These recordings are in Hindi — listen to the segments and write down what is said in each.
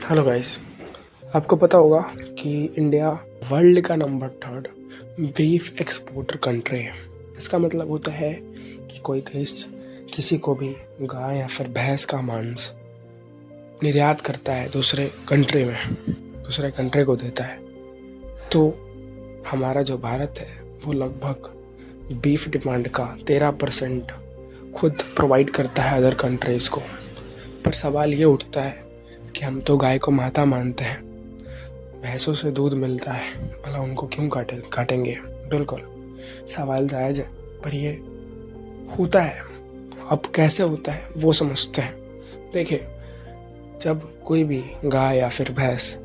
Hello guys. आपको पता होगा कि इंडिया वर्ल्ड का नंबर 3 बीफ एक्सपोर्टर कंट्री है। इसका मतलब होता है कि कोई देश किसी को भी गाय या फिर भैंस का मांस निर्यात करता है दूसरे कंट्री को देता है। तो हमारा जो भारत है वो लगभग बीफ डिमांड का 13% खुद प्रोवाइड करता है अदर कंट्रीज़ को। पर सवाल ये उठता है कि हम तो गाय को माता मानते हैं, भैंसों से दूध मिलता है, भला उनको क्यों काटेंगे। बिल्कुल सवाल जायज़ है, पर ये होता है। अब कैसे होता है वो समझते हैं। देखिए, जब कोई भी गाय या फिर भैंस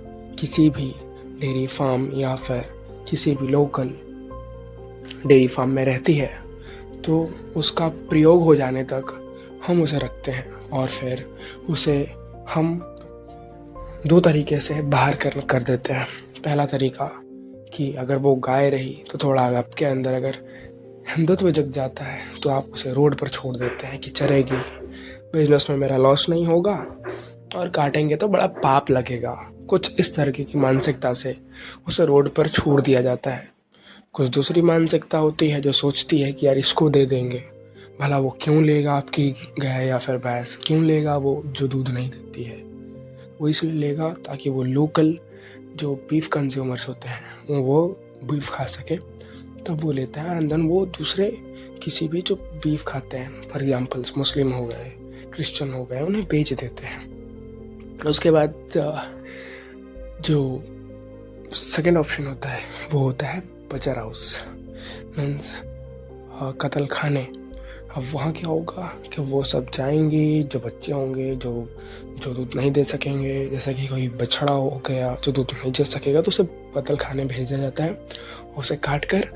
किसी भी डेयरी फार्म या फिर किसी भी लोकल डेयरी फार्म में रहती है तो उसका प्रयोग हो जाने तक हम उसे रखते हैं और फिर उसे हम 2 तरीके से बाहर कर देते हैं। पहला तरीका कि अगर वो गाय रही तो थोड़ा आपके अंदर अगर हिंदुत्व जग जाता है तो आप उसे रोड पर छोड़ देते हैं कि चरेगी, बिजनेस में मेरा लॉस नहीं होगा और काटेंगे तो बड़ा पाप लगेगा। कुछ इस तरीके की मानसिकता से उसे रोड पर छोड़ दिया जाता है। कुछ दूसरी मानसिकता होती है जो सोचती है कि यार इसको दे देंगे, भला वो क्यों लेगा आपकी गाय या फिर भैंस, क्यों लेगा वो जो दूध नहीं देती है। वो इसलिए लेगा ताकि वो लोकल जो बीफ कंज्यूमर्स होते हैं वो बीफ खा सके, तब वो लेता है। एंड देन वो दूसरे किसी भी जो बीफ खाते हैं, फॉर एग्जांपल्स मुस्लिम हो गए, क्रिश्चियन हो गए, उन्हें बेच देते हैं। उसके बाद जो सेकंड ऑप्शन होता है वो होता है बचर हाउस, मीन्स कत्ल खाने। अब वहाँ क्या होगा कि वो सब जाएंगे, जो बच्चे होंगे जो दूध नहीं दे सकेंगे, जैसा कि कोई बछड़ा हो गया जो दूध नहीं दे सकेगा, तो उसे कत्ल खाने भेजा जाता है। उसे काट कर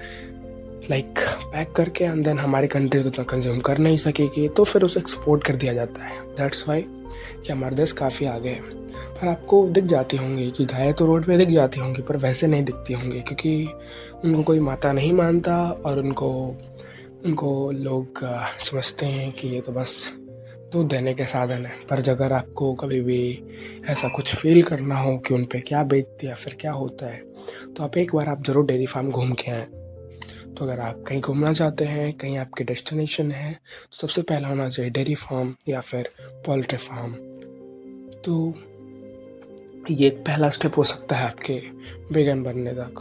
पैक करके एंड देन हमारी कंट्री तो उतना कंज्यूम कर नहीं सकेगी, तो फिर उसे एक्सपोर्ट कर दिया जाता है। दैट्स वाई कि हमारे देश काफ़ी आगे है। पर आपको दिख जाती होंगी कि गाय तो रोड पे दिख जाती होंगी, पर वैसे नहीं दिखती होंगी क्योंकि उनको कोई माता नहीं मानता और उनको लोग समझते हैं कि ये तो बस दूध देने के साधन है। पर अगर आपको कभी भी ऐसा कुछ फील करना हो कि उन पे क्या बीतती है या फिर क्या होता है, तो आप एक बार आप ज़रूर डेयरी फार्म घूम के आएँ। तो अगर आप कहीं घूमना चाहते हैं, कहीं आपके डेस्टिनेशन है, तो सबसे पहला होना चाहिए डेयरी फार्म या फिर पोल्ट्री फार्म। तो ये एक पहला स्टेप हो सकता है आपके वेगन बनने तक।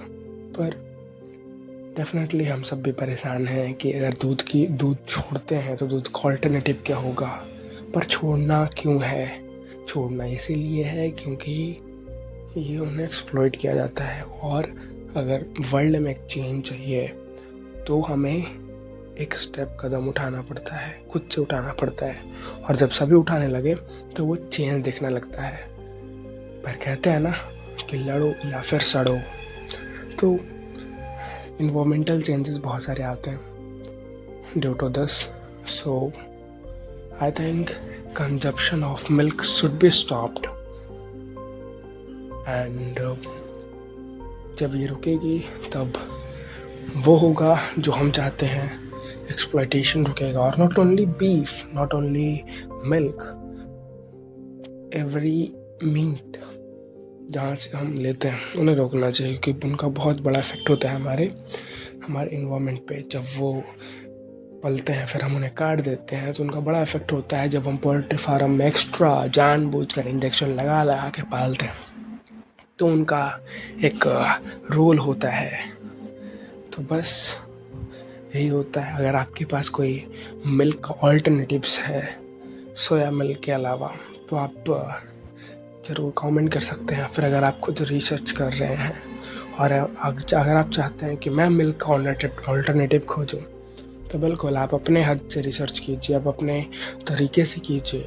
पर डेफिनेटली हम सब भी परेशान हैं कि अगर दूध छोड़ते हैं तो दूध का ऑल्टरनेटिव क्या होगा। पर छोड़ना क्यों है? छोड़ना इसीलिए है क्योंकि ये उन्हें एक्सप्लॉइट किया जाता है। और अगर वर्ल्ड में एक चेंज चाहिए तो हमें एक स्टेप कदम उठाना पड़ता है, खुद से उठाना पड़ता है। और जब सभी उठाने लगे तो वो चेंज दिखने लगता है। पर कहते हैं ना कि लड़ो या फिर सड़ो। तो इन्वायरमेंटल चेंजेस बहुत सारे आते हैं due to this. So I think consumption of milk should be stopped. And जब ये रुकेगी तब वो होगा जो हम चाहते हैं, एक्सप्लॉयटेशन रुकेगा। और not only beef, not only milk, every meat जहाँ से हम लेते हैं उन्हें रोकना चाहिए क्योंकि उनका बहुत बड़ा इफेक्ट होता है हमारे इन्वायरमेंट पे। जब वो पलते हैं फिर हम उन्हें काट देते हैं तो उनका बड़ा इफेक्ट होता है। जब हम पोल्ट्री फार्म में एक्स्ट्रा जानबूझकर इंजेक्शन लगा के पालते हैं तो उनका एक रोल होता है। तो बस यही होता है। अगर आपके पास कोई मिल्क का ऑल्टरनेटिव्स है सोया मिल्क के अलावा, तो आप ज़रूर कमेंट कर सकते हैं। फिर अगर आप खुद रिसर्च कर रहे हैं और अगर आप चाहते हैं कि मैं मिल्क का ऑल्टरनेटिव खोजूं, तो बिल्कुल आप अपने हद से रिसर्च कीजिए, आप अपने तरीके से कीजिए।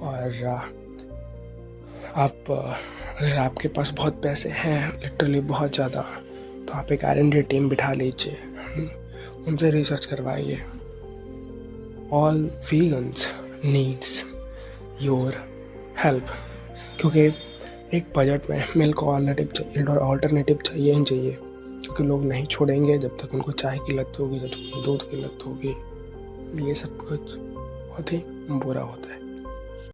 और अगर आपके पास बहुत पैसे हैं, लिटरली बहुत ज़्यादा, तो आप एक R&D टीम बिठा लीजिए, उनसे रिसर्च करवाइए। All vegans needs your help, क्योंकि एक बजट में मिल्क ऑल्टरनेटिव चाहिए ही चाहिए। क्योंकि लोग नहीं छोड़ेंगे जब तक उनको चाय की लत होगी, जब तक उनको दूध की लत होगी। ये सब कुछ बहुत ही बुरा होता है।